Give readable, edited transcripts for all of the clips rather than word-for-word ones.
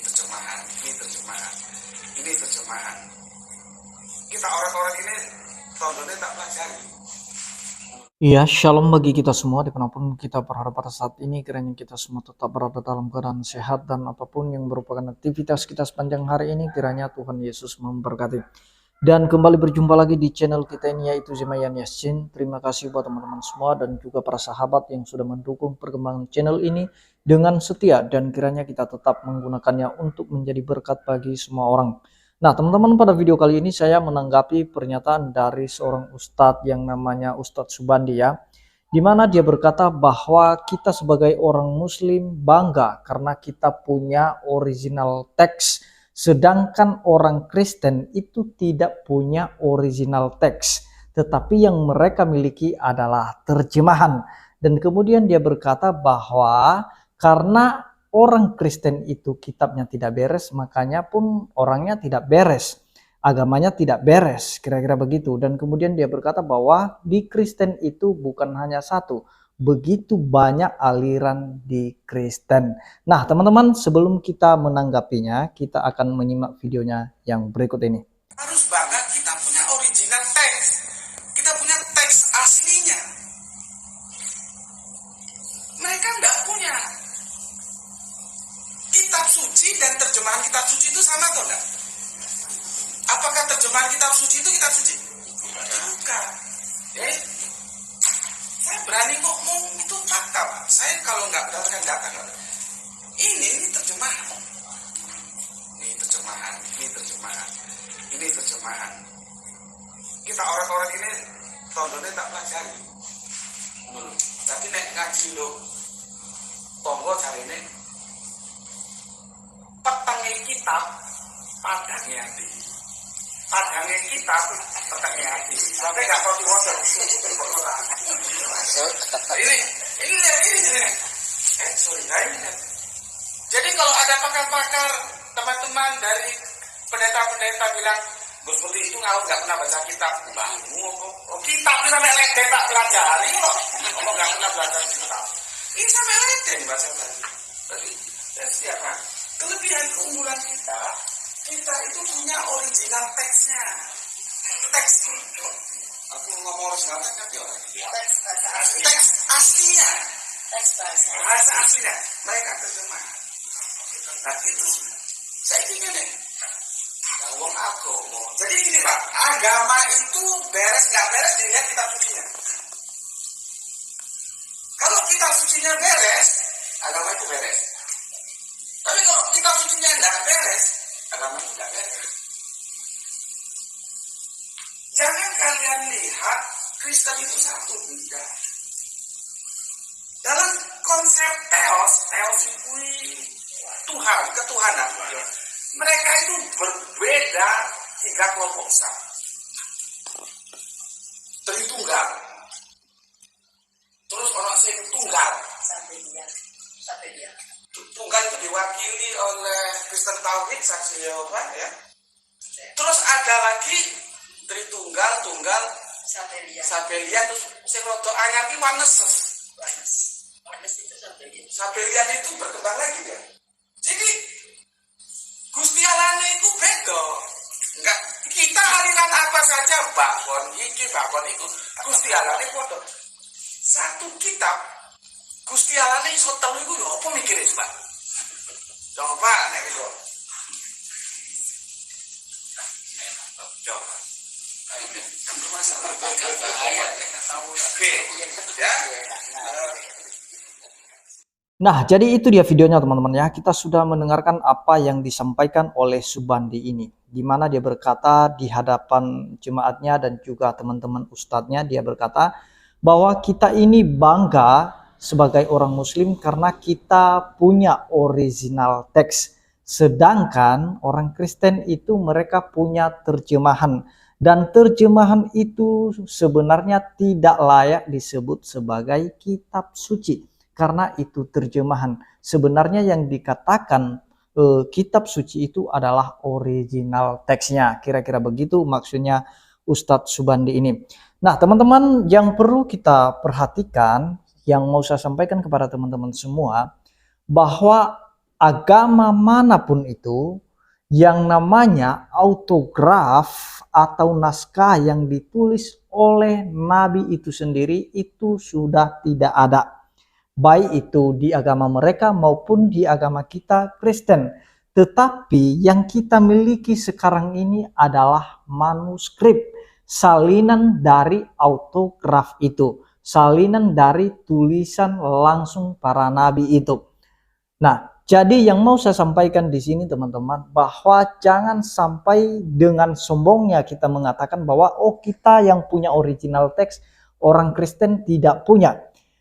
terjemahan. Ini terjemahan. Kita orang-orang ini tontonnya tak pelajari. Ya, shalom bagi kita semua dimanapun kita berada pada saat ini. Kiranya kita semua tetap berada dalam keadaan sehat dan apapun yang merupakan aktivitas kita sepanjang hari ini, kiranya Tuhan Yesus memberkati. Dan kembali berjumpa lagi di channel kita ini, yaitu Zemayan Yasin. Terima kasih buat teman-teman semua dan juga para sahabat yang sudah mendukung perkembangan channel ini dengan setia, dan kiranya kita tetap menggunakannya untuk menjadi berkat bagi semua orang. Nah teman-teman, pada video kali ini saya menanggapi pernyataan dari seorang ustadz yang namanya Ustadz Subandi, ya, dimana dia berkata bahwa kita sebagai orang muslim bangga karena kita punya original teks, sedangkan orang Kristen itu tidak punya original teks, tetapi yang mereka miliki adalah terjemahan. Dan kemudian dia berkata bahwa karena orang Kristen itu kitabnya tidak beres, makanya pun orangnya tidak beres, agamanya tidak beres, kira-kira begitu. Dan kemudian dia berkata bahwa di Kristen itu bukan hanya satu, begitu banyak aliran di Kristen. Nah teman-teman, sebelum kita menanggapinya, kita akan menyimak videonya yang berikut ini. Harus bangga kita punya original teks. Kita punya teks aslinya. Mereka enggak punya. Kitab suci dan terjemahan kitab suci itu sama atau enggak? Apakah terjemahan kitab suci itu kitab suci? Bukan. Saya berani ngomong, itu fakta, Pak. Saya kalau nggak berdasarkan data, ini terjemahan. Ini terjemahan. Kita orang-orang ini tontonnya tak pelajari. Tapi nek ngaji lo, tonggo cari ini petangnya kitab, padangnya hati. Padangnya kitab, petangnya hati. Sampai nggak mau diwajib. Ini. Jadi kalau ada pakar-pakar, teman-teman dari pendeta-pendeta bilang, Gus Putih itu nggak pernah baca kitab. Bangun, kitab itu sampai lede tak pelajari kok. Ngomong nggak pernah belajar kitab. Ini sampai lede dibaca tadi. Dan siapa? Kelebihan keunggulan kita itu punya original teksnya. Teks. Aku ngomong original teksnya teks aslinya. Bahasa aslinya. Mereka terjemah. Nah itu saya ingin nih. Wong agama. Jadi gini Pak, agama itu beres nggak beres dilihat kitab sucinya. Kalau kitab sucinya beres, agama itu beres. Tapi kalau kitab sucinya nggak beres, agama itu nggak beres. Jangan kalian lihat Kristen itu satu, tidak. Dalam konsep teos itu Tuhan, ketuhanan. Mereka itu berbeda 3 kelompok besar. Tritunggal. Terus orang sing tunggal. Sampai dia. Tunggal itu diwakili oleh Kristen Tauhid, Saksi Yehova, ya. Terus ada lagi Tritunggal, Tunggal, Sabelia, terus sing rada anyar iki Wanes itu Sabelia itu berkembang lagi ya. Jadi Gusti Allah itu beda. Enggak, kita aliran apa saja, bakon iki, bakon itu. Gusti Allah itu beda. Satu kitab Gusti Allah ini iso telu iku lho, apa mikire, Pak? Coba nek itu. Coba. Masalah bahaya. Oke, ya. Nah, jadi itu dia videonya teman-teman ya. Kita sudah mendengarkan apa yang disampaikan oleh Subandi ini, di mana dia berkata di hadapan jemaatnya dan juga teman-teman ustadznya, dia berkata bahwa kita ini bangga sebagai orang muslim karena kita punya original teks, sedangkan orang Kristen itu mereka punya terjemahan, dan terjemahan itu sebenarnya tidak layak disebut sebagai kitab suci. Karena itu terjemahan. Sebenarnya yang dikatakan kitab suci itu adalah original teksnya. Kira-kira begitu maksudnya Ustadz Subandi ini. Nah teman-teman, yang perlu kita perhatikan, yang mau saya sampaikan kepada teman-teman semua, bahwa agama manapun itu yang namanya autograf atau naskah yang ditulis oleh nabi itu sendiri itu sudah tidak ada. Baik itu di agama mereka maupun di agama kita Kristen. Tetapi yang kita miliki sekarang ini adalah manuskrip, salinan dari autograf itu, salinan dari tulisan langsung para nabi itu. Nah, jadi yang mau saya sampaikan di sini teman-teman, bahwa jangan sampai dengan sombongnya kita mengatakan bahwa oh kita yang punya original teks, orang Kristen tidak punya.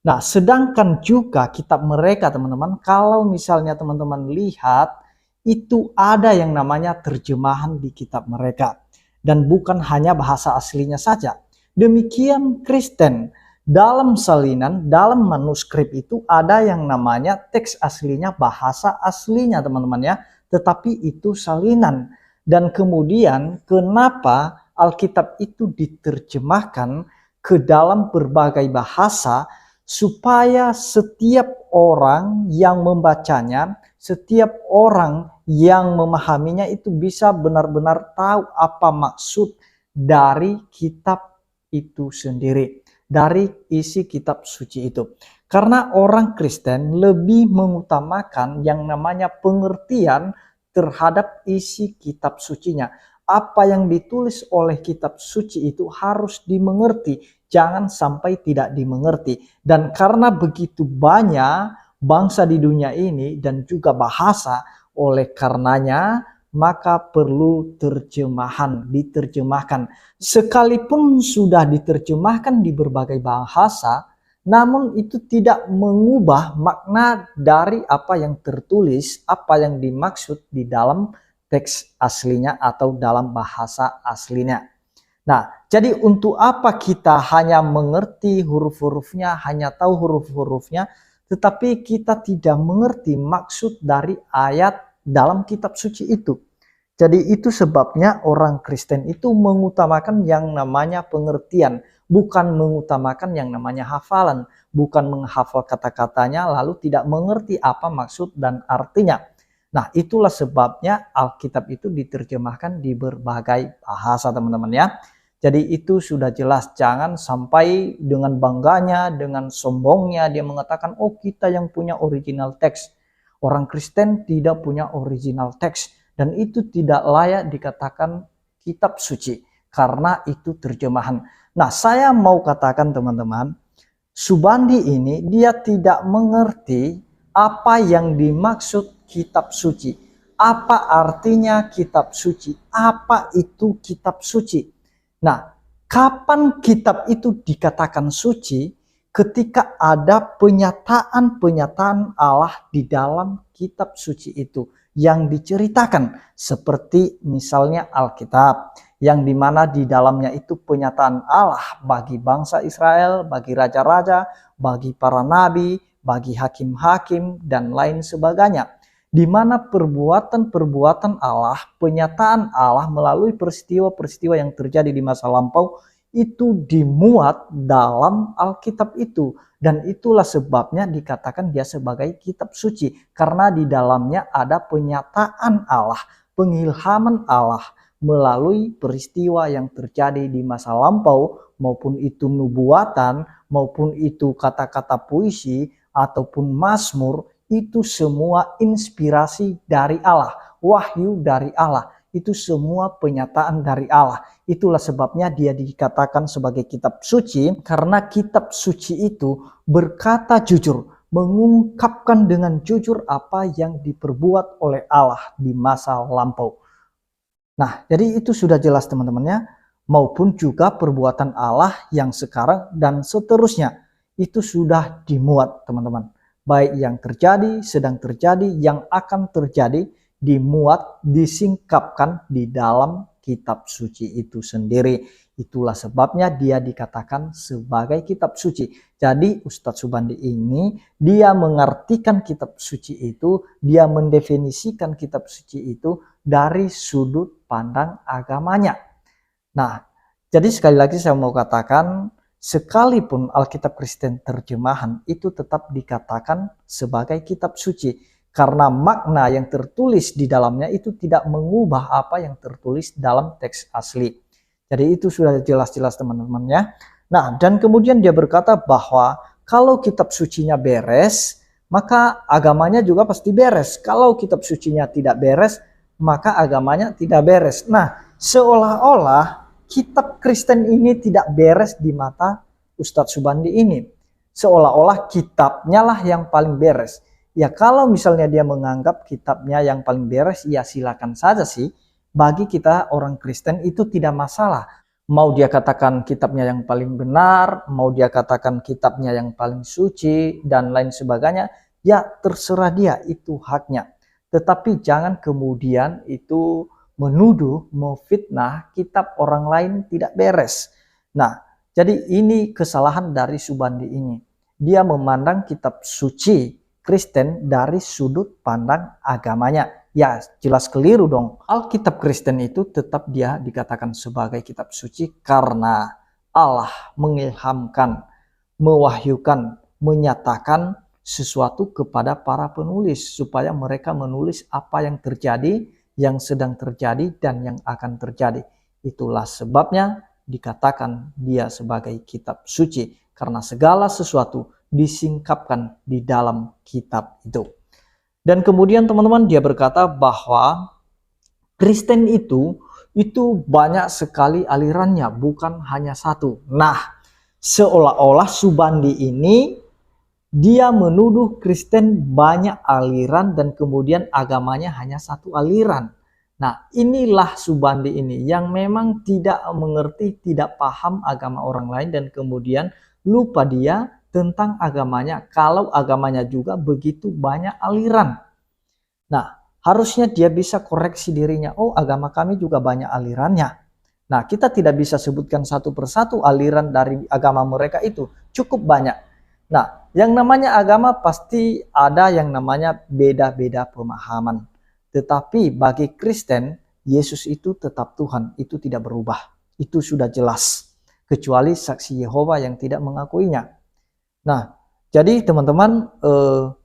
Nah, sedangkan juga kitab mereka teman-teman, kalau misalnya teman-teman lihat, itu ada yang namanya terjemahan di kitab mereka. Dan bukan hanya bahasa aslinya saja. Demikian Kristen, dalam salinan, dalam manuskrip itu ada yang namanya teks aslinya, bahasa aslinya teman-teman ya. Tetapi itu salinan. Dan kemudian kenapa Alkitab itu diterjemahkan ke dalam berbagai bahasa, supaya setiap orang yang membacanya, setiap orang yang memahaminya itu bisa benar-benar tahu apa maksud dari kitab itu sendiri, dari isi kitab suci itu. Karena orang Kristen lebih mengutamakan yang namanya pengertian terhadap isi kitab sucinya. Apa yang ditulis oleh kitab suci itu harus dimengerti, jangan sampai tidak dimengerti. Dan karena begitu banyak bangsa di dunia ini dan juga bahasa, oleh karenanya maka perlu terjemahan, diterjemahkan. Sekalipun sudah diterjemahkan di berbagai bahasa, namun itu tidak mengubah makna dari apa yang tertulis, apa yang dimaksud di dalam teks aslinya atau dalam bahasa aslinya. Nah, jadi untuk apa kita hanya mengerti huruf-hurufnya, hanya tahu huruf-hurufnya, tetapi kita tidak mengerti maksud dari ayat dalam kitab suci itu. Jadi itu sebabnya orang Kristen itu mengutamakan yang namanya pengertian, bukan mengutamakan yang namanya hafalan, bukan menghafal kata-katanya lalu tidak mengerti apa maksud dan artinya. Nah, itulah sebabnya Alkitab itu diterjemahkan di berbagai bahasa teman-teman ya. Jadi itu sudah jelas, jangan sampai dengan bangganya, dengan sombongnya dia mengatakan, oh kita yang punya original teks. Orang Kristen tidak punya original teks. Dan itu tidak layak dikatakan kitab suci. Karena itu terjemahan. Nah, saya mau katakan teman-teman, Subandi ini dia tidak mengerti apa yang dimaksud kitab suci. Apa artinya kitab suci? Apa itu kitab suci? Nah, kapan kitab itu dikatakan suci? Ketika ada penyataan-penyataan Allah di dalam kitab suci itu yang diceritakan, seperti misalnya Alkitab, yang dimana di dalamnya itu penyataan Allah bagi bangsa Israel, bagi raja-raja, bagi para nabi, bagi hakim-hakim, dan lain sebagainya. Di mana perbuatan-perbuatan Allah, penyataan Allah melalui peristiwa-peristiwa yang terjadi di masa lampau, itu dimuat dalam Alkitab itu. Dan itulah sebabnya dikatakan dia sebagai kitab suci. Karena di dalamnya ada penyataan Allah, pengilhaman Allah melalui peristiwa yang terjadi di masa lampau, maupun itu nubuatan, maupun itu kata-kata puisi, ataupun mazmur, itu semua inspirasi dari Allah, wahyu dari Allah. Itu semua penyataan dari Allah. Itulah sebabnya dia dikatakan sebagai kitab suci, karena kitab suci itu berkata jujur, mengungkapkan dengan jujur apa yang diperbuat oleh Allah di masa lampau. Nah, jadi itu sudah jelas teman-temannya, maupun juga perbuatan Allah yang sekarang dan seterusnya. Itu sudah dimuat teman-teman. Baik yang terjadi, sedang terjadi, yang akan terjadi, dimuat, disingkapkan di dalam kitab suci itu sendiri. Itulah sebabnya dia dikatakan sebagai kitab suci. Jadi Ustadz Subandi ini dia mengartikan kitab suci itu, dia mendefinisikan kitab suci itu dari sudut pandang agamanya. Nah, jadi sekali lagi saya mau katakan, sekalipun Alkitab Kristen terjemahan itu tetap dikatakan sebagai kitab suci. Karena makna yang tertulis di dalamnya itu tidak mengubah apa yang tertulis dalam teks asli. Jadi itu sudah jelas-jelas teman-teman ya. Nah, dan kemudian dia berkata bahwa kalau kitab sucinya beres, maka agamanya juga pasti beres. Kalau kitab sucinya tidak beres, maka agamanya tidak beres. Nah, seolah-olah kitab Kristen ini tidak beres di mata Ustadz Subandi ini. Seolah-olah kitabnya lah yang paling beres. Ya kalau misalnya dia menganggap kitabnya yang paling beres, ya silakan saja sih. Bagi kita orang Kristen itu tidak masalah. Mau dia katakan kitabnya yang paling benar, mau dia katakan kitabnya yang paling suci, dan lain sebagainya. Ya terserah dia, itu haknya. Tetapi jangan kemudian itu menuduh, memfitnah kitab orang lain tidak beres. Nah, jadi ini kesalahan dari Subandi ini. Dia memandang kitab suci Kristen dari sudut pandang agamanya. Ya jelas keliru dong. Alkitab Kristen itu tetap dia dikatakan sebagai kitab suci karena Allah mengilhamkan, mewahyukan, menyatakan sesuatu kepada para penulis supaya mereka menulis apa yang terjadi, yang sedang terjadi, dan yang akan terjadi. Itulah sebabnya dikatakan dia sebagai kitab suci karena segala sesuatu disingkapkan di dalam kitab itu. Dan kemudian teman-teman dia berkata bahwa Kristen itu banyak sekali alirannya, bukan hanya satu. Nah, seolah-olah Subandi ini dia menuduh Kristen banyak aliran dan kemudian agamanya hanya satu aliran. Nah, inilah Subandi ini yang memang tidak mengerti, tidak paham agama orang lain dan kemudian lupa dia tentang agamanya, kalau agamanya juga begitu banyak aliran. Nah, harusnya dia bisa koreksi dirinya. Oh, agama kami juga banyak alirannya. Nah, kita tidak bisa sebutkan satu persatu aliran dari agama mereka itu. Cukup banyak. Nah, yang namanya agama pasti ada yang namanya beda-beda pemahaman. Tetapi bagi Kristen, Yesus itu tetap Tuhan. Itu tidak berubah. Itu sudah jelas. Kecuali saksi Yehova yang tidak mengakuinya. Nah, jadi teman-teman,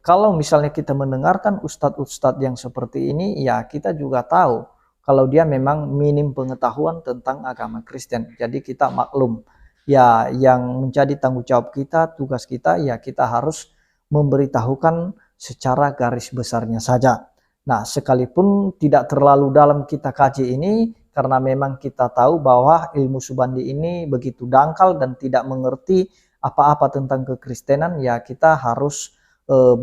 kalau misalnya kita mendengarkan ustadz-ustadz yang seperti ini, ya kita juga tahu kalau dia memang minim pengetahuan tentang agama Kristen. Jadi kita maklum, ya yang menjadi tanggung jawab kita, tugas kita, ya kita harus memberitahukan secara garis besarnya saja. Nah, sekalipun tidak terlalu dalam kita kaji ini, karena memang kita tahu bahwa ilmu Subandi ini begitu dangkal dan tidak mengerti apa-apa tentang kekristenan, ya kita harus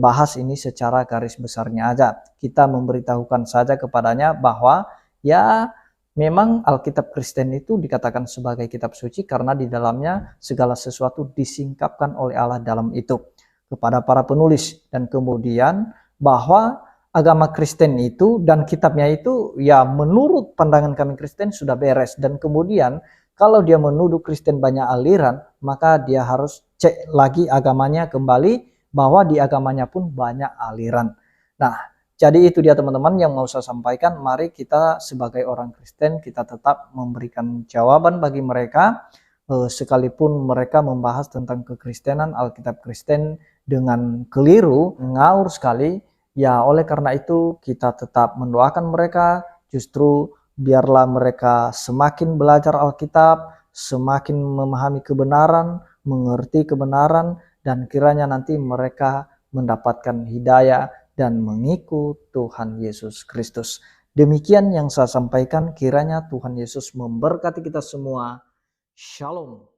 bahas ini secara garis besarnya aja. Kita memberitahukan saja kepadanya bahwa ya memang Alkitab Kristen itu dikatakan sebagai kitab suci karena di dalamnya segala sesuatu disingkapkan oleh Allah dalam itu kepada para penulis. Dan kemudian bahwa agama Kristen itu dan kitabnya itu ya menurut pandangan kami Kristen sudah beres. Dan kemudian kalau dia menuduh Kristen banyak aliran, maka dia harus cek lagi agamanya kembali bahwa di agamanya pun banyak aliran. Nah, jadi itu dia teman-teman yang mau saya sampaikan. Mari kita sebagai orang Kristen kita tetap memberikan jawaban bagi mereka sekalipun mereka membahas tentang kekristenan, Alkitab Kristen dengan keliru, ngawur sekali. Ya, oleh karena itu kita tetap mendoakan mereka, justru biarlah mereka semakin belajar Alkitab, semakin memahami kebenaran, mengerti kebenaran, dan kiranya nanti mereka mendapatkan hidayah dan mengikut Tuhan Yesus Kristus. Demikian yang saya sampaikan, kiranya Tuhan Yesus memberkati kita semua. Shalom.